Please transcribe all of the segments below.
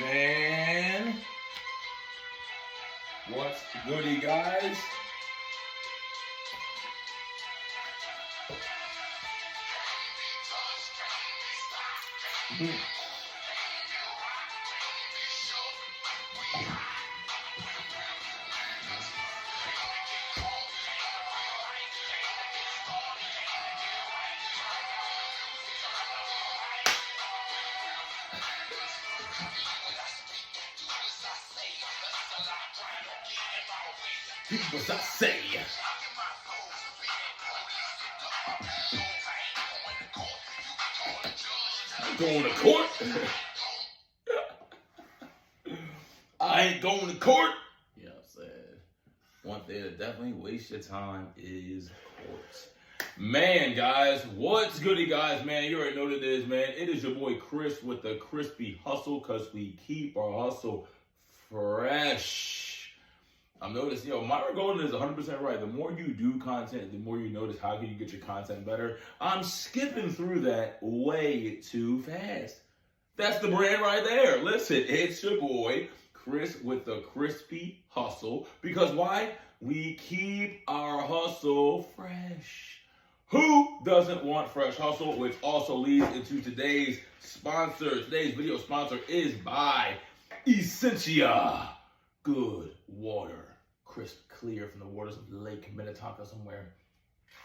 Man, what's goody, guys? What's I say? I'm going to court. I ain't going to court. You know what I'm saying? One thing that definitely wastes your time is courts. Man, guys, what's goody, guys? Man, you already know what it is, man. It is your boy Chris with the Crispy Hustle, because we keep our hustle fresh. I'm noticing, Myra Golden is 100% right. The more you do content, the more you notice how can you get your content better. I'm skipping through that way too fast. That's the brand right there. Listen, it's your boy Chris with the Crispy Hustle. Because why? We keep our hustle fresh. Who doesn't want fresh hustle? Which also leads into today's sponsor. Today's video sponsor is by Essentia. Good water. Crisp, clear from the waters of Lake Minnetonka somewhere.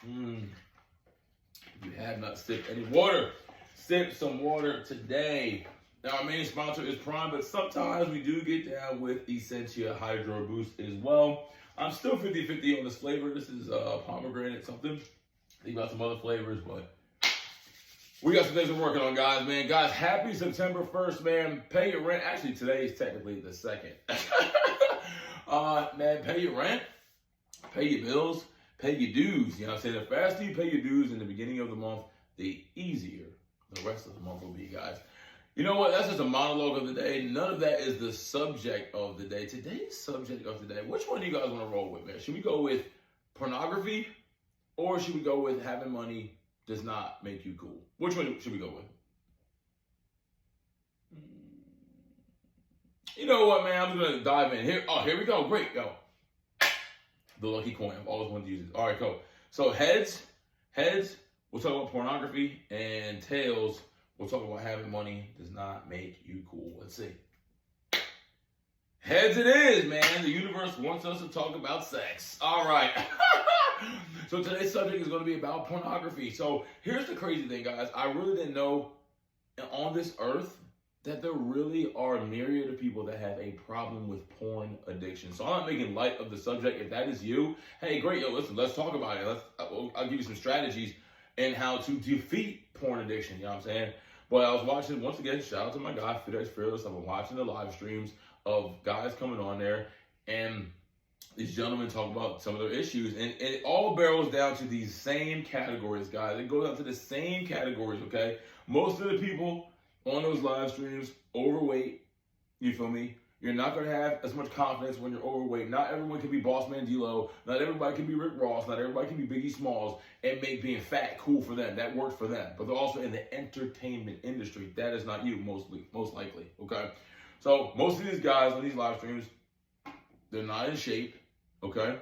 If you have not sipped any water, sip some water today. Now, our main sponsor is Prime, but sometimes we do get down with Essentia Hydro Boost as well. I'm still 50-50 on this flavor. This is pomegranate something. Think about some other flavors, but we got some things we're working on, guys, man. Guys, happy September 1st, man. Pay your rent. Actually, today is technically the 2nd. Man, pay your rent, pay your bills, pay your dues. You know what I'm saying? The faster you pay your dues in the beginning of the month, the easier the rest of the month will be, guys. You know what? That's just a monologue of the day. None of that is the subject of the day. Today's subject of the day, which one do you guys want to roll with, man? Should we go with pornography, or should we go with having money does not make you cool? Which one should we go with? You know what, man? I'm just going to dive in. Here we go. Great. Yo. The lucky coin. I've always wanted to use it. All right, go. So heads, we'll talk about pornography. And tails, we'll talk about having money does not make you cool. Let's see. Heads it is, man. The universe wants us to talk about sex. All right. So today's subject is going to be about pornography. So here's the crazy thing, guys. I really didn't know on this earth that there really are a myriad of people that have a problem with porn addiction. So I'm not making light of the subject. If that is you, hey, great, listen, let's talk about it. I'll give you some strategies and how to defeat porn addiction, you know what I'm saying? But I was watching, once again, shout out to my guy, Fearless. I've been watching the live streams of guys coming on there, and these gentlemen talk about some of their issues, and it all barrels down to these same categories, guys. It goes down to the same categories, okay? Most of the people on those live streams, overweight, you feel me? You're not going to have as much confidence when you're overweight. Not everyone can be Bossman D-Lo. Not everybody can be Rick Ross. Not everybody can be Biggie Smalls and make being fat cool for them. That works for them. But they're also in the entertainment industry. That is not you, most likely, okay? So most of these guys on these live streams, they're not in shape, okay?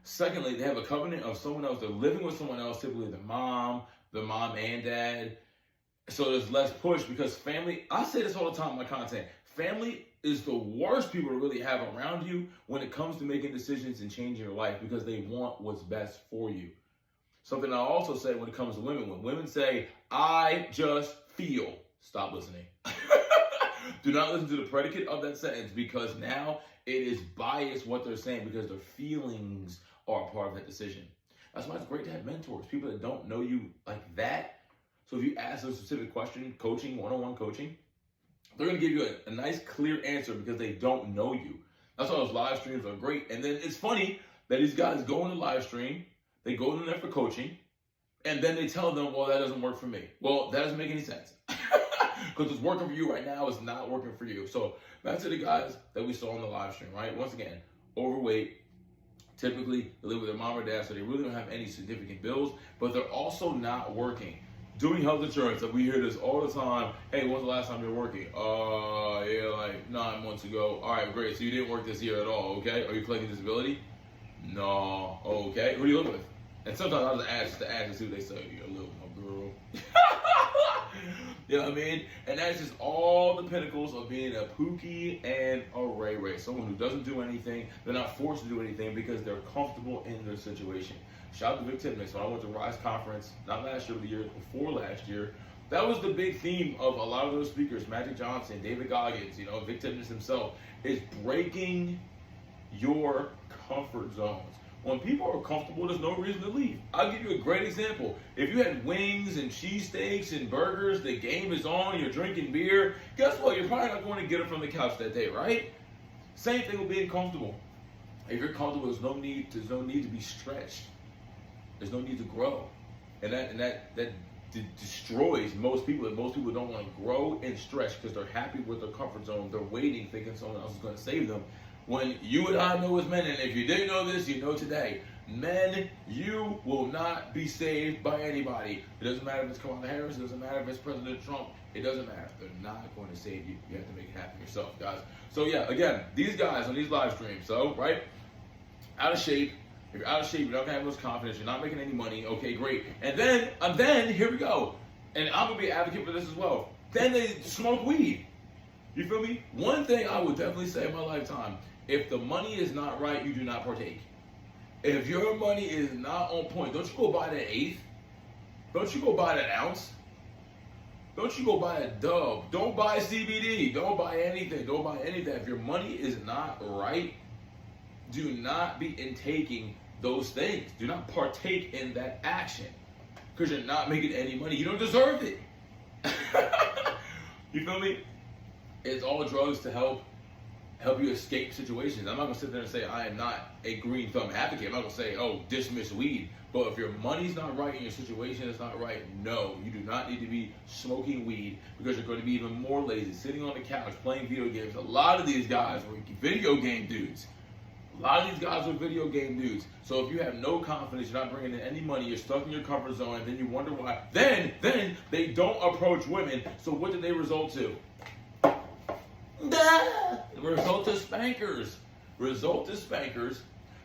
Secondly, they have a covenant of someone else. They're living with someone else, typically the mom and dad. So there's less push because family, I say this all the time in my content, family is the worst people to really have around you when it comes to making decisions and changing your life, because they want what's best for you. Something I also say when it comes to women, when women say, I just feel, stop listening. Do not listen to the predicate of that sentence, because now it is biased what they're saying, because their feelings are a part of that decision. That's why it's great to have mentors, people that don't know you like that. So if you ask them a specific question, coaching, one-on-one coaching, they're going to give you a nice, clear answer because they don't know you. That's why those live streams are great. And then it's funny that these guys go on the live stream, they go in there for coaching, and then they tell them, well, that doesn't work for me. Well, that doesn't make any sense. Because what's working for you right now is not working for you. So back to the guys that we saw on the live stream, right? Once again, overweight. Typically, they live with their mom or dad, so they really don't have any significant bills, but they're also not working. Doing health insurance, and we hear this all the time. Hey, when's the last time you were working? Yeah, like 9 months ago. All right, great. So you didn't work this year at all, okay? Are you collecting disability? No. Okay. Who do you live with? And sometimes I'll just ask to see what they say. I live with my girl. You know what I mean? And that's just all the pinnacles of being a Pookie and a Ray Ray. Someone who doesn't do anything. They're not forced to do anything because they're comfortable in their situation. Shout out to Vic Timmons. When I went to Rise Conference, not last year, but the year before last year, that was the big theme of a lot of those speakers. Magic Johnson, David Goggins, you know, Vic Timmons himself, is breaking your comfort zones. When people are comfortable, there's no reason to leave. I'll give you a great example. If you had wings and cheesesteaks and burgers, the game is on, you're drinking beer, guess what? You're probably not going to get it from the couch that day, right? Same thing with being comfortable. If you're comfortable, there's no need to be stretched. There's no need to grow. And that destroys most people. And most people don't want to grow and stretch because they're happy with their comfort zone. They're waiting, thinking someone else is going to save them. When you and I know as men, and if you didn't know this, you know today, men, you will not be saved by anybody. It doesn't matter if it's Kamala Harris, it doesn't matter if it's President Trump, it doesn't matter. They're not going to save you. You have to make it happen yourself, guys. So yeah, again, these guys on these live streams, so, right, out of shape. If you're out of shape, you're not going to have much confidence, you're not making any money, okay, great. And then, here we go. And I'm going to be an advocate for this as well. Then they smoke weed. You feel me? One thing I would definitely say in my lifetime, if the money is not right, you do not partake. If your money is not on point, don't you go buy that eighth? Don't you go buy that ounce? Don't you go buy a dub? Don't buy CBD. Don't buy anything. Don't buy anything. If your money is not right, do not be intaking those things. Do not partake in that action because you're not making any money. You don't deserve it. You feel me? It's all drugs to help you escape situations. I'm not going to sit there and say I am not a green thumb advocate. I'm not going to say, oh, dismiss weed. But if your money's not right and your situation is not right, no, you do not need to be smoking weed because you're going to be even more lazy, sitting on the couch, playing video games. A lot of these guys were video game dudes. A lot of these guys are video game dudes. So if you have no confidence, you're not bringing in any money, you're stuck in your comfort zone, and then you wonder why. Then they don't approach women. So what did they result to? Result to spankers. Result to spankers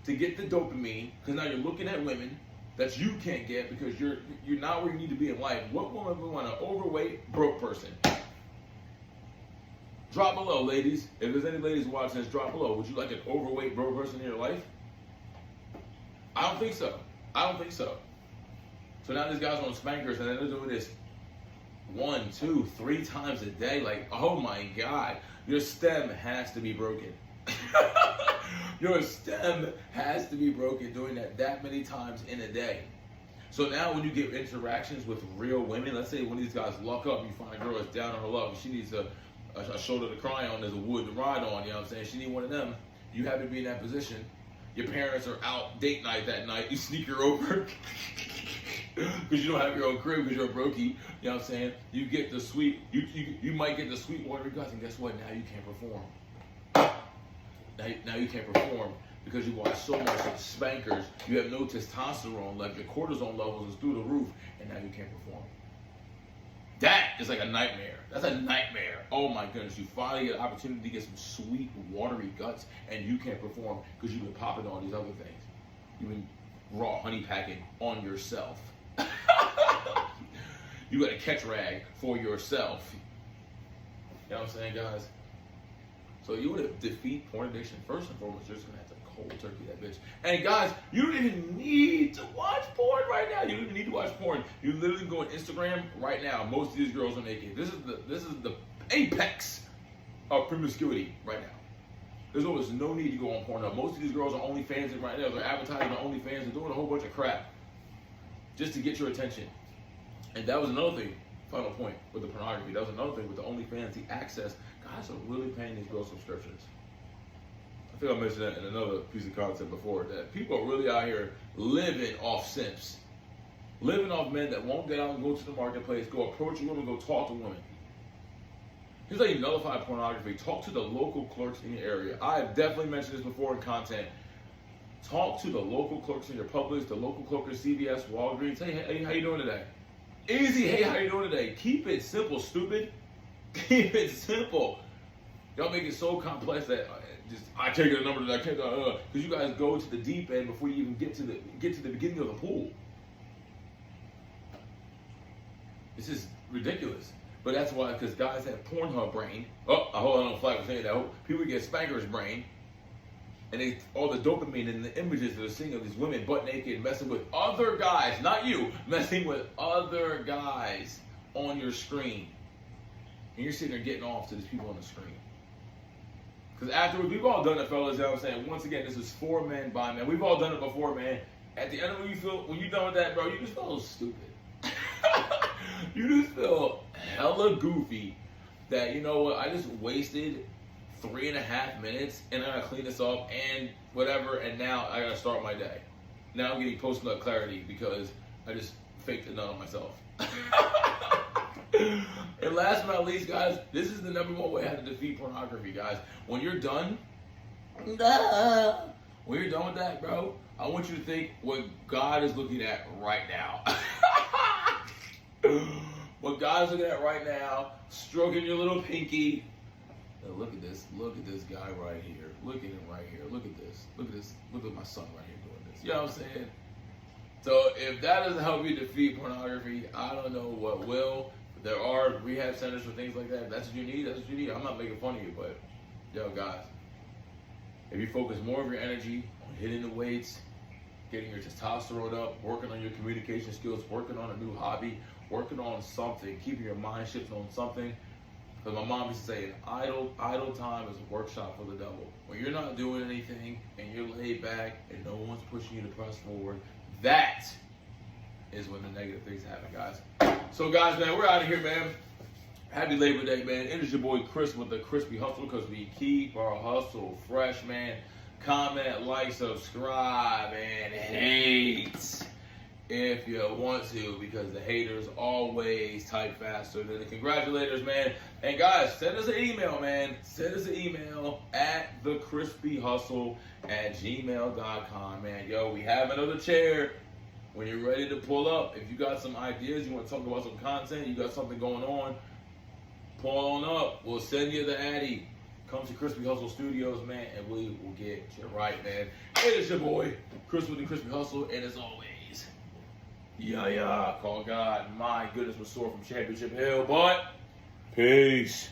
to get the dopamine, because now you're looking at women that you can't get because you're not where you need to be in life. What woman would want an overweight, broke person? Drop below, ladies. If there's any ladies watching this, drop below. Would you like an overweight, broke person in your life? I don't think so. So now these guys are on spankers and they're doing this 1, 2, 3 times a day. Like, oh my God. Your stem has to be broken. Your stem has to be broken doing that many times in a day. So now when you get interactions with real women, let's say when these guys luck up, you find a girl that's down on her luck, she needs a shoulder to cry on, there's a wood to ride on, you know what I'm saying? She need one of them. You happen to be in that position. Your parents are out date night that night. You sneak her over because you don't have your own crib because you're a brokey. You know what I'm saying? You get the sweet, you might get the sweet watery guts, and guess what? Now you can't perform. Now you can't perform because you watch so much spankers. You have no testosterone left. Your cortisone levels is through the roof, and now you can't perform. That is like a nightmare. That's a nightmare. Oh my goodness. You finally get an opportunity to get some sweet, watery guts, and you can't perform because you've been popping all these other things. You've been raw honey packing on yourself. You got a catch rag for yourself. You know what I'm saying, guys? So you want to defeat porn addiction, first and foremost, you're just going to have to cold turkey that bitch. And guys, you don't even need to watch porn right now. You don't even need to watch porn. You literally go on Instagram right now. Most of these girls are naked. This is the apex of promiscuity right now. There's almost no need to go on Pornhub. Most of these girls are OnlyFans right now. They're advertising on OnlyFans and doing a whole bunch of crap just to get your attention. And that was another thing, final point, with the pornography. That was another thing with the OnlyFans, the access. Guys are really paying these girls subscriptions. I think I mentioned that in another piece of content before, that people are really out here living off simps. Living off men that won't get out and go to the marketplace, go approach a woman, go talk to women. Here's how you nullify pornography. Talk to the local clerks in your area. I've definitely mentioned this before in content. Talk to the local clerks in your Publix, the local clerk at CVS, Walgreens. Hey, how you doing today? Easy, hey, how you doing today? Keep it simple, stupid. Keep it simple. Y'all make it so complex that I can't get a number that I can't, because you guys go to the deep end before you even get to the beginning of the pool. This is ridiculous. But that's why, because guys have Pornhub brain. Oh, I hold on a flag for saying that. People get Spanker's brain. And all the dopamine and the images that they're seeing of these women butt naked, messing with other guys, not you, messing with other guys on your screen. And you're sitting there getting off to these people on the screen. Because afterwards, we've all done it, fellas. You know what I'm saying? Once again, this is for men, by men. We've all done it before, man. At the end of it, when you're done with that, bro, you just feel stupid. You just feel hella goofy that, you know what, I just wasted 3.5 minutes and I gotta clean this up and whatever, and now I gotta start my day. Now I'm getting post-nut clarity because I just faked a nut on myself. And last but not least, guys, this is the #1 way how to defeat pornography, guys. When you're done with that, bro, I want you to think what God is looking at right now. What God is looking at right now, stroking your little pinky. Now look at this guy right here. Look at him right here. Look at this. Look at my son right here doing this. You know what I'm saying? So if that doesn't help you defeat pornography, I don't know what will. There are rehab centers for things like that. If that's what you need, that's what you need. I'm not making fun of you, but yo, guys, if you focus more of your energy on hitting the weights, getting your testosterone up, working on your communication skills, working on a new hobby, working on something, keeping your mind shifted on something. Because my mom used to say, idle time is a workshop for the devil. When you're not doing anything and you're laid back and no one's pushing you to press forward, that is when the negative things happen, guys. So, guys, man, we're out of here, man. Happy Labor Day, man. It is your boy Chris with the Crispy Hustle, because we keep our hustle fresh, man. Comment, like, subscribe, and hate if you want to, because the haters always type faster than the congratulators, man. And guys, send us an email, man. Send us an email at TheChrysPHustle@gmail.com, man. Yo, we have another chair. When you're ready to pull up, if you got some ideas, you want to talk about some content, you got something going on, pull on up. We'll send you the Addy. Come to Crispy Hustle Studios, man, and we will get you right, man. It is your boy, Chris with the Crispy Hustle, and as always, call God. My goodness, we're sore from Championship Hill, but peace.